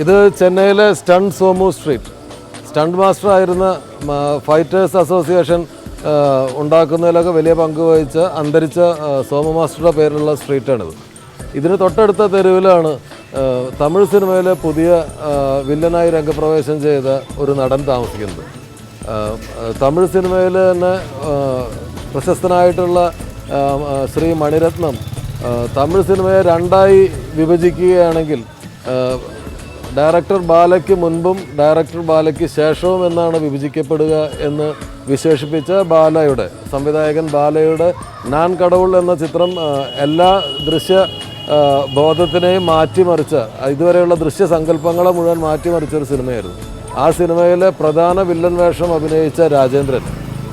ഇത് ചെന്നൈയിലെ stunt Somu street. Stunt master ആയിരുന്ന ഫൈറ്റേഴ്സ് അസോസിയേഷൻ ഉണ്ടാക്കുന്നതിലൊക്കെ വലിയ പങ്ക് വഹിച്ച അന്തരിച്ച സോമു മാസ്റ്ററുടെ പേരിലുള്ള സ്ട്രീറ്റാണിത്. ഇതിന് തൊട്ടടുത്ത തെരുവിലാണ് തമിഴ് സിനിമയിലെ പുതിയ വില്ലനായി രംഗപ്രവേശം ചെയ്ത ഒരു നടൻ താമസിക്കുന്നത്. തമിഴ് സിനിമയിൽ തന്നെ പ്രശസ്തനായിട്ടുള്ള ശ്രീ മണിരത്നം തമിഴ് സിനിമയെ രണ്ടായി വിഭജിക്കുകയാണെങ്കിൽ ഡയറക്ടർ ബാലയ്ക്ക് മുൻപും ഡയറക്ടർ ബാലയ്ക്ക് ശേഷവും എന്നാണ് വിഭജിക്കപ്പെടുക എന്ന് വിശേഷിപ്പിച്ച ബാലയുടെ സംവിധായകൻ ബാലയുടെ നാൻ കടവുൾ എന്ന ചിത്രം എല്ലാ ദൃശ്യ ബോധത്തിനെയും മാറ്റിമറിച്ച, ഇതുവരെയുള്ള ദൃശ്യസങ്കല്പങ്ങളെ മുഴുവൻ മാറ്റിമറിച്ചൊരു സിനിമയായിരുന്നു. ആ സിനിമയിലെ പ്രധാന വില്ലൻ വേഷം അഭിനയിച്ച രാജേന്ദ്രൻ,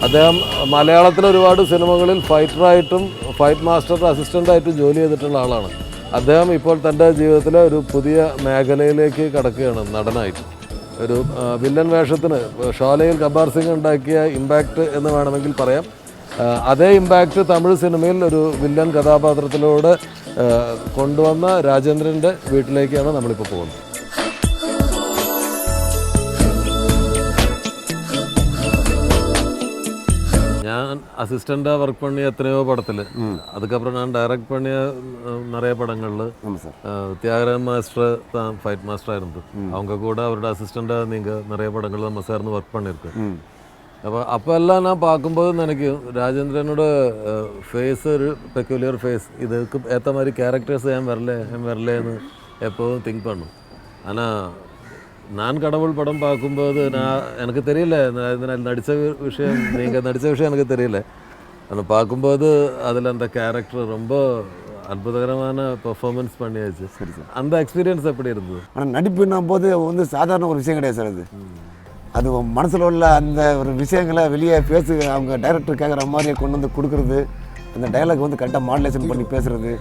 അദ്ദേഹം മലയാളത്തിലെ ഒരുപാട് സിനിമകളിൽ ഫൈറ്ററായിട്ടും ഫൈറ്റ് മാസ്റ്റർ അസിസ്റ്റൻ്റായിട്ടും ജോലി ചെയ്തിട്ടുള്ള ആളാണ്. അദ്ദേഹം ഇപ്പോൾ തൻ്റെ ജീവിതത്തിലെ ഒരു പുതിയ മേഖലയിലേക്ക് കടക്കുകയാണ് നടനായിട്ട്. ഒരു വില്ലൻ വേഷത്തിന് ഷോലയിൽ ഗബ്ബാർ സിംഗ് ഉണ്ടാക്കിയ ഇമ്പാക്റ്റ് എന്ന് വേണമെങ്കിൽ പറയാം. അതേ ഇമ്പാക്റ്റ് തമിഴ് സിനിമയിൽ ഒരു വില്ലൻ കഥാപാത്രത്തിലൂടെ കൊണ്ടുവന്ന രാജേന്ദ്രൻ്റെ വീട്ടിലേക്കാണ് നമ്മളിപ്പോൾ പോകുന്നത്. ഞാൻ அசிஸ்டண்டாக ஒர்க் பண்ணி எத்தனையோ படத்தில், அதுக்கப்புறம் நான் டைரக்ட் பண்ணிய நிறைய படங்களில் தியாகராஜன் மாஸ்டர் தான் ஃபைட் மாஸ்டராக இருந்து அவங்க கூட அவரோட அசிஸ்டண்டாக நீங்கள் நிறைய படங்கள் நம்ம சேர்ந்து ஒர்க் பண்ணியிருக்கேன். അപ്പോൾ എല്ലാം ഞാൻ பார்க்கும்போது എനിക്ക് രാജേന്ദ്രനോட ഫേസ് ഒരു പെക്യുലർ ഫേസ്, இதுக்கு ஏற்ற மாதிரி கேரக்டர்ஸ் ஏன் வரலேன்னு எப்போதும் திங்க் பண்ணும். ஆனால் நான் கடவுள் படம் பார்க்கும்போது எனக்கு தெரியல நடித்த விஷயம், நீங்கள் நடித்த விஷயம் எனக்கு தெரியல. ஆனால் பார்க்கும்போது அதில் அந்த கேரக்டர் ரொம்ப அற்புதகரமான பெர்ஃபார்மன்ஸ் பண்ணியாச்சு. சரி சார், அந்த எக்ஸ்பீரியன்ஸ் எப்படி இருந்தது? ஆனால் நடிப்புன்னும் போது வந்து சாதாரண ஒரு விஷயம் கிடையாது சார். அது மனசில் உள்ள அந்த ஒரு விஷயங்களை வெளியே அவங்க டைரக்டர் கேட்குற மாதிரியே கொண்டு வந்து கொடுக்குறது, அந்த டைலாக் வந்து கரெக்டாக மாடுலேஷன் பண்ணி பேசுகிறது,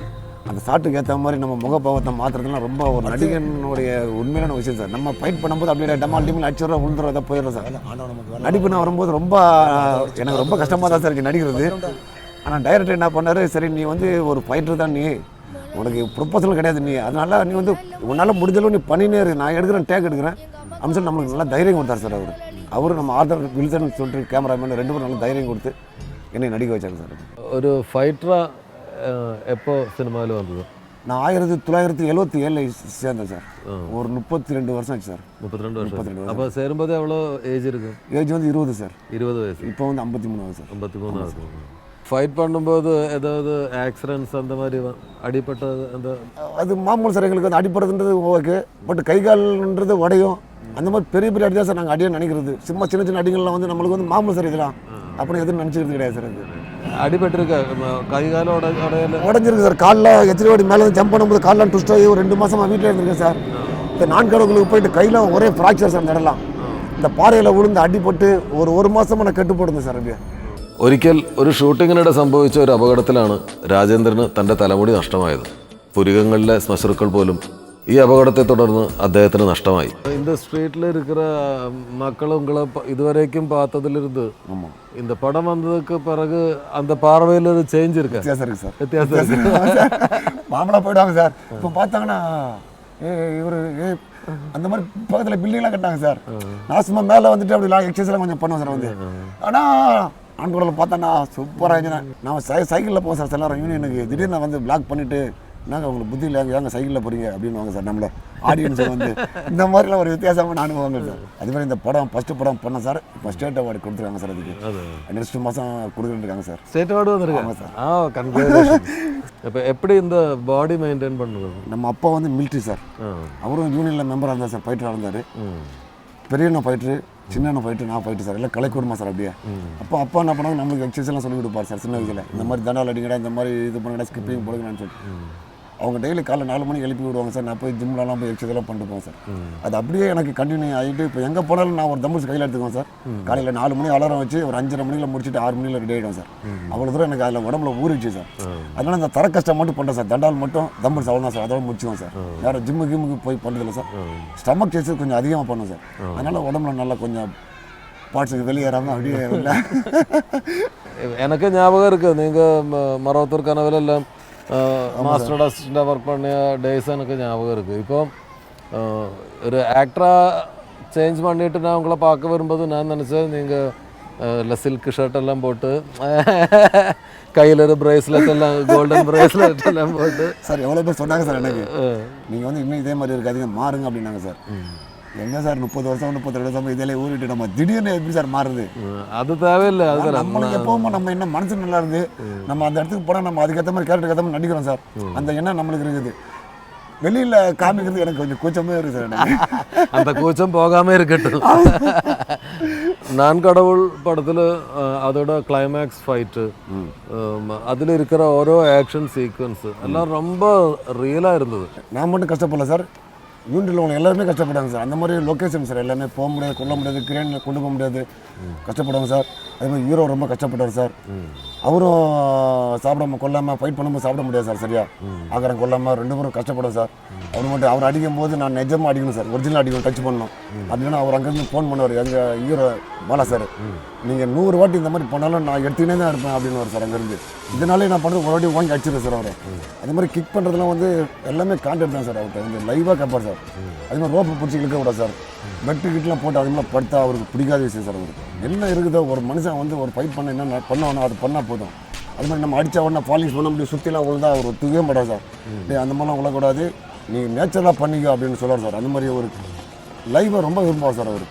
அந்த ஷாட்டுக்கு ஏற்ற மாதிரி நம்ம முகபாவத்தை மாற்றுறதுலாம் ரொம்ப ஒரு நடிகனுடைய உண்மையான விஷயம் சார். நம்ம ஃபைட் பண்ணும்போது அப்படியே டமால் டிமில் அடிச்சுடுறோம் விழுந்துறதா போயிடுறோம் சார். நடிப்பு நான் வரும்போது ரொம்ப எனக்கு ரொம்ப கஷ்டமாக தான் சார் இருக்குது நடிக்கிறது. ஆனால் டைரக்டர் என்ன பண்ணார், சரி நீ வந்து ஒரு ஃபைட்டர் தான், நீ உனக்கு ப்ரொப்போசல் கிடையாது, நீ அதனால் நீ வந்து உன்னால் முடிஞ்சளவு நீ பண்ணினே இரு, நான் எடுக்கிறேன் டேக் எடுக்கிறேன் அப்படின்னு சொல்லி நம்மளுக்கு நல்லா தைரியம் கொடுத்தார் சார். அவர் நம்ம ஆர்டர் வில்சன் சொல்லிட்டு கேமராமேன் 2 பேரும் நல்லா தைரியம் கொடுத்து என்னை நடிக்க வச்சாங்க சார். ஒரு ஃபைட்டராக எப்போ சினிமாவில் வந்தது? நான் 1977 சேர்ந்தேன் சார். ஒரு 32 வருஷம் ஆச்சு சார். 32 வருஷம். அப்போ சேரும்போது எவ்வளோ ஏஜ் இருக்குது? ஏஜ் வந்து 20 சார். 20 வயசு. இப்போ வந்து 53 ஆகுது சார். 53 ஆகுது. ஃபைட் பண்ணும்போது ஏதாவது ஆக்சிடென்ட்ஸ் அந்த மாதிரி அடிப்பட்டது? அந்த அது மாமூல் சார், எங்களுக்கு வந்து அடிப்படுறதுன்றது ஓகே, பட் கை கால்ன்றது உடையும், அந்த மாதிரி பெரிய பெரிய அடி தான் சார் நாங்கள் அடியாக நினைக்கிறது. சும்மா சின்ன சின்ன அடிகள்லாம் வந்து நம்மளுக்கு வந்து மாமூல் சார், இதெல்லாம் அப்படி எதுவும் நினச்சிக்கிறது கிடையாது சார். அது அடிபட்டிருக்க கை கால உடஞ்சிருக்கு சார். காலில் எச்சரிவாடி மேலே ஜம்ப் பண்ணும்போது காலெலாம் ட்விஸ்ட் ஆகி ஒரு 2 மாதமாக வீட்டில் இருந்திருக்கேன் சார். இந்த நான்கடவுளுக்கு போயிட்டு கையில் ஒரே ஃப்ராக்சர் சார். இந்த இடம்லாம் இந்த பாறையில் விழுந்து அடிபட்டு ஒரு மாதமாக நான் கெட்டு போடுங்க சார். அப்படியே ഒരിക്കൽ ഒരു ഷൂട്ടിങ്ങിനിടെ സംഭവിച്ച ഒരു അപകടത്തിലാണ് രാജേന്ദ്രന് തൻ്റെ തലമുടി നഷ്ടമായത്. പുരികങ്ങളിലെ ശ്മശ്രുക്കൾ പോലും ഈ അപകടത്തെ തുടർന്ന് അദ്ദേഹത്തിന് നഷ്ടമായി. இந்த ஸ்ட்ரீட்டில் இருக்கிற மக்கள் உங்களை இதுவரைக்கும் பார்த்ததிலிருந்து இந்த படம் வந்ததுக்கு பிறகு அந்த பார்வையில் ஒரு சேஞ்ச் இருக்கு? வித்தியாசம் இருக்குது சார். வித்தியாசம் இருக்கு. மாமலாக போயிடுவாங்க சார். இப்போ பார்த்தாங்கன்னா இவர் அந்த மாதிரி பக்கத்தில் பில்டிங்லாம் கட்டாங்க சார். நான் சும்மா மேலே வந்துட்டு அப்படி எக்ஸசைஸ்லாம் கொஞ்சம் பண்ணுவேன் சார். வந்து ஆனால் ஆண்குடலில் பார்த்தோன்னா சூப்பராக இருந்துச்சு. நான் சைக்கிளில் போவேன் சார். எல்லாரும் யூனியனுக்கு திடீர்னு வந்து பிளாக் பண்ணிவிட்டு, நாங்கள் உங்களுக்கு புத்தி இல்லைங்க, ஏங்க சைக்கிளில் போகிறீங்க அப்படின்னு வாங்க சார். நம்மளை ஆடியன்ஸை வந்து இந்த மாதிரிலாம் ஒரு வித்தியாசமான அனுபவங்க சார். அதுமாதிரி இந்த படம் ஃபஸ்ட்டு படம் பண்ணேன் சார். இப்போ ஸ்டேட் அவார்டு கொடுத்துருக்காங்க சார். அதுக்கு நெக்ஸ்ட் மாதம் கொடுக்குறாங்க சார். ஸ்டேட் அவார்டு வந்துருக்காங்க சார். கங்க்ராச்சுலேஷன். இப்போ எப்படி இந்த பாடி மெயின்டைன் பண்ணுறது? நம்ம அப்பா வந்து மிலிட்ரி சார். அவரும் யூனியனில் மெம்பராக இருந்தார் சார். ஃபைட்டராக இருந்தார். பெரியண்ணா ஃபைட்ரு, சின்ன ஃபைட்டு, நான் ஃபைட்டு சார். எல்லாம் கலைக்கூடமா சார். அப்படியே அப்பா என்ன பண்ணாங்க, நம்மளுக்கு எக்ஸசைஸ்லாம் சொல்லி கொடுப்பார் சார். சின்ன வயசில் இந்த மாதிரி தண்டால் அடிங்கடா, இந்த மாதிரி இது பண்ணுங்கடா, ஸ்கிப்பிங் போடுங்கன்னு சொல்லிட்டு அவங்க டெய்லி காலைல 4 மணிக்கு எழுப்பி விடுவாங்க சார். நான் போய் ஜிம்லலாம் போய் எக்ஸசைஸ்லாம் பண்ணிட்டு போவேன் சார். அது அப்படியே எனக்கு கண்டினியூ ஆகிட்டு இப்போ எங்கே போனாலும் நான் ஒரு தம்பிள்ஸ் கையில் எடுத்துக்குவேன் சார். காலையில் 4 மணி அலாரம் வச்சு ஒரு 5:30 மணியில் முடிச்சுட்டு 6 மணியில் ரெடி ஆகிடும் சார். அவ்வளோ தூரம் எனக்கு அதில் உடம்புல ஊறிச்சு சார். அதனால் அந்த தர கஷ்டம் மட்டும் பண்ணுறேன் சார். தண்டால் மட்டும் தம்பிள்ஸ் அவ்வளோ சார். அதோட முடிச்சுவோம் சார். வேறு ஜிம்முக்கு போய் பண்ணுறதில்ல சார். ஸ்டமக் எக்ஸசைஸ் கொஞ்சம் அதிகமாக பண்ணும் சார். அதனால் உடம்புல நல்லா கொஞ்சம் பார்ட்ஸுக்கு வெளியேறாமல் அப்படியே இல்லை. எனக்கு ஞாபகம் இருக்குது, நீங்கள் மரவத்தூர் கனவுல எல்லாம் மாஸ்டரோட அசிஸ்டண்டாக ஒர்க் பண்ணிய டேஸ் எனக்கு ஞாபகம் இருக்குது. இப்போ ஒரு ஆக்டரா சேஞ்ச் பண்ணிட்டு நான் உங்களை பார்க்க வரும்போது நான் நினச்சேன் நீங்கள் சில்க் ஷர்ட் எல்லாம் போட்டு கையில் ஒரு பிரேஸ்லெட் எல்லாம் கோல்டன் பிரேஸ்லெட் எல்லாம் போட்டு சார் எவ்வளோ பேர் சொன்னாங்க சார் எனக்கு நீங்கள் வந்து இன்னும் இதே மாதிரி இருக்காதீங்க மாறுங்க அப்படின்னாங்க சார். எங்க சார் 30 வருஷம் 32 வருஷம் இதிலே ஊறிட்டு நம்ம திடீர்னு எப்படி சார் மாறுது? அது தேவையில்லை. அது நம்மளுக்கு எப்பவும் நம்ம என்ன மனசு நல்லா இருந்து நம்ம அந்த இடத்துக்கு போனால் நம்ம அதுக்கேற்ற மாதிரி கேரக்டருக்கு ஏற்ற மாதிரி நடிக்கிறோம் சார். அந்த எண்ணம் நம்மளுக்கு இருக்குது. வெளியில் காமிக்கிறது எனக்கு கொஞ்சம் கூச்சமே இருக்குது சார். அந்த கூச்சம் போகாமல் இருக்கட்டும். நான் கடவுள் படத்தில் அதோட கிளைமேக்ஸ் ஃபைட்டு அதில் இருக்கிற ஓரோ ஆக்ஷன் சீக்வன்ஸு எல்லாம் ரொம்ப ரியலாக இருந்தது. நான் மட்டும் கஷ்டப்படல சார், யூனிட்டில் உள்ள எல்லாருமே கஷ்டப்படாங்க சார். அந்த மாதிரி லொக்கேஷன் சார் எல்லாமே போக முடியாது, கொள்ள முடியாது, கிரேனில் கொண்டு போக முடியாது, கஷ்டப்படுவாங்க சார். அதே மாதிரி ஹீரோ ரொம்ப கஷ்டப்பட்டார் சார். அவரும் சாப்பிடாம கொல்லாமல் ஃபைட் பண்ணும்போது சாப்பிட முடியாது சார், சரியா ஆகாரம் கொல்லாமல் 2 பேரும் கஷ்டப்படும் சார். அவர் அடிக்கும் போது நான் நிஜமாக அடிக்கணும் சார், ஒரிஜினல் அடிக்கணும், டச் பண்ணணும். அப்படின்னா அவர் அங்கேருந்து ஃபோன் பண்ணுவார் எங்கள் ஹீரோ பாலா சார், நீங்கள் 100 வாட்டி இந்த மாதிரி பண்ணாலும் நான் எடுத்துக்கினே தான் இருப்பேன் அப்படின்னு சார். அங்கேருந்து இதனாலே நான் பண்ணுறது ஒரு வாட்டி வாங்கி அடிச்சிருக்கேன் சார். அவர் அதே மாதிரி கிக் பண்ணுறதுலாம் வந்து எல்லாமே கான்டெக்ட் தான் சார். அவர்கிட்ட வந்து லைவாக கேட்பார் சார். அதே மாதிரி ரோப்பை பிடிச்சி இழுக்க விட சார், பெட்டு கிட்டலாம் போட்டு அது மாதிரி படுத்தா அவருக்கு பிடிக்காத விஷயம் சார். அவருக்கு என்ன இருக்குதோ ஒரு மனுஷன் வந்து ஒரு ஃபைட் பண்ண என்ன பண்ணணும் அது பண்ணால் போதும். அது மாதிரி நம்ம அடித்த உடனே பாலிஷ் பண்ண முடியும், சுற்றிலாம் உழுந்தா அவர் தூக்கவே மாட்டார் சார். அந்த மாதிரிலாம் உழக்கூடாது, நீ நேச்சராக பண்ணிக்க அப்படின்னு சொல்லுவார் சார். அந்த மாதிரி ஒரு லைவை ரொம்ப விரும்புவார் சார் அவர்.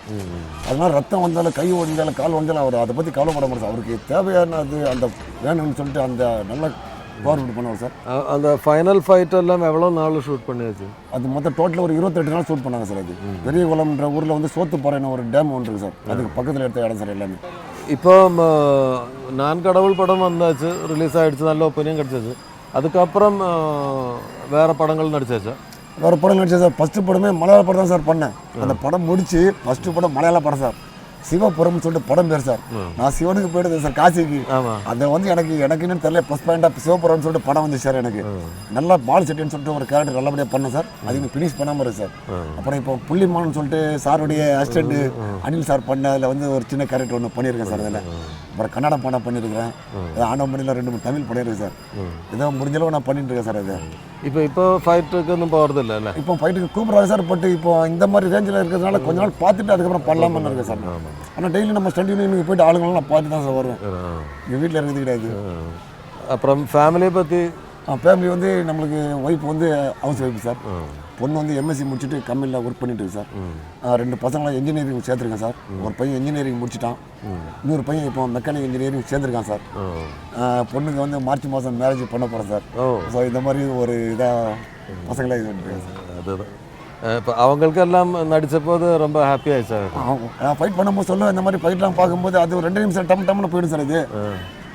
அதனால ரத்தம் வந்தாலும் கை ஒடிஞ்சாலும் கால் ஒடிஞ்சாலும் அவர் அதை பற்றி கவலைப்பட மாட்டார் சார். அவருக்கு தேவையானது அந்த வேணும்னு சொல்லிட்டு அந்த நல்ல கவர்மெண்ட் பண்ணுவார் சார். அந்த ஃபைனல் ஃபைட் எல்லாம் எவ்வளோ நாள் ஷூட் பண்ணியாச்சு? அது மொத்தம் டோட்டலாக ஒரு 28 நாள் ஷூட் பண்ணாங்க சார். அது பெரிய குளம்ன்ற ஊரில் வந்து சோத்துப்பாறைன்னு ஒரு டேம் ஒன்று இருக்குது சார், அதுக்கு பக்கத்தில் எடுத்த இடம் சார் எல்லாமே. இப்போ நான் கடவுள் படம் வந்தாச்சு, ரிலீஸ் ஆகிடுச்சு, நல்ல ஒப்பீனியன் கிடச்சிச்சு. அதுக்கப்புறம் வேறு படங்கள் நடிச்சாச்சா? வேறு படம் நடிச்சேன் சார். ஃபஸ்ட்டு படமே மலையாள படம் தான் சார் பண்ணேன். அந்த படம் முடிச்சு ஃபஸ்ட்டு படம் மலையாள படம் சார், சிவபுரம்னு சொல்லிட்டு படம் பேர் சார். நான் சிவனுக்கு போயிடுது சார், காசிக்கு. அதை வந்து எனக்குன்னு தெரியல, ப்ளஸ் பாயிண்டாக சிவபுரம்னு சொல்லிட்டு படம் வந்து சார். எனக்கு நல்லா பால் செட்டின்னு சொல்லிட்டு ஒரு கேரக்டர் நல்லபடியாக பண்ணேன் சார். அது இன்னும் ஃபினிஷ் பண்ணாமல் இருக்குது சார். அப்புறம் இப்போ புள்ளிமான்னு சொல்லிட்டு சாருடைய அசிஸ்டண்ட் அனில் சார் பண்ண அதில் வந்து ஒரு சின்ன கேரக்டர் ஒன்று பண்ணியிருக்கேன் சார். அதில் அப்புறம் கன்னட படம் பண்ணியிருக்கிறேன், ஆண்டவமணியில் 2 3 தமிழ் பண்ணியிருக்கேன் சார். ஏதோ முடிஞ்சளவு நான் பண்ணிட்டு இருக்கேன் சார். அது இப்போ ஃபைட்டுக்கு ஒன்றும் போகிறதில்ல இல்லை? இப்போ ஃபைட்டுக்கு கூப்பிட்றாங்க சார். பட் இப்போ இந்த மாதிரி ரேஞ்சில் இருக்கிறதுனால கொஞ்ச நாள் பார்த்துட்டு அதுக்கப்புறம் பண்ணலாமல் இருக்கேன் சார். ஆனால் டெய்லி நம்ம ஸ்டண்ட் யூனியனுக்கு போய்ட்டு ஆளுங்களாம் நான் பார்த்து தான் சார் வருவேன். எங்கள் வீட்டில் இருக்கிறது கிடையாது. அப்புறம் ஃபேமிலியை பற்றி? ஃபேமிலி வந்து நம்மளுக்கு ஒய்ஃப் வந்து ஹவுஸ் ஒய்ஃப் சார். பொண்ணு வந்து எம்எஸ்சி முடிச்சுட்டு கம்பெனியில் ஒர்க் பண்ணிட்டு இருக்கு சார். 2 பசங்களாம் இன்ஜினியரிங் சேர்த்துருக்கேன் சார். ஒரு பையன் இன்ஜினியரிங் முடிச்சிட்டான், இன்னொரு பையன் இப்போ மெக்கானிக் இன்ஜினியரிங் சேர்ந்துருக்கான் சார். பொண்ணுக்கு வந்து மார்ச் மாதம் மேரேஜ் பண்ண போகிறேன் சார். ஸோ இந்த மாதிரி ஒரு இதாக பசங்களாக இது பண்ணிருக்கேன் சார். அதுதான் இப்போ அவங்களுக்கெல்லாம் நடித்தபோது ரொம்ப ஹாப்பியாக சார். நான் ஃபைட் பண்ணும்போது சொல்லுவேன், இந்த மாதிரி ஃபைட்லாம் பார்க்கும்போது அது ஒரு 2 நிமிஷம் டம்னு போயிடும் சார்.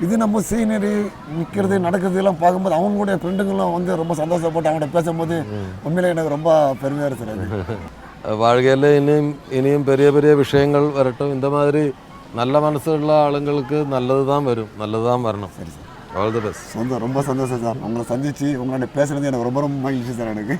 இது நம்ம சீனரி நிற்கிறது நடக்கிறது எல்லாம் பார்க்கும்போது அவங்களுடைய ஃப்ரெண்டுங்களும் வந்து ரொம்ப சந்தோஷப்பட்டு அவங்கள்ட்ட பேசும்போது உண்மையிலே எனக்கு ரொம்ப பெருமையாக இருக்குது சார். வாழ்க்கையில் இனியும் பெரிய பெரிய விஷயங்கள் வரட்டும். இந்த மாதிரி நல்ல மனசுள்ள ஆளுங்களுக்கு நல்லது தான் வரும், நல்லது தான் வரணும். சரி சார், ஆல் தி பெஸ்ட். ரொம்ப சந்தோஷம் சார். உங்களை சந்திச்சு உங்களோட பேசுறது எனக்கு ரொம்ப மகிழ்ச்சி சார். எனக்கு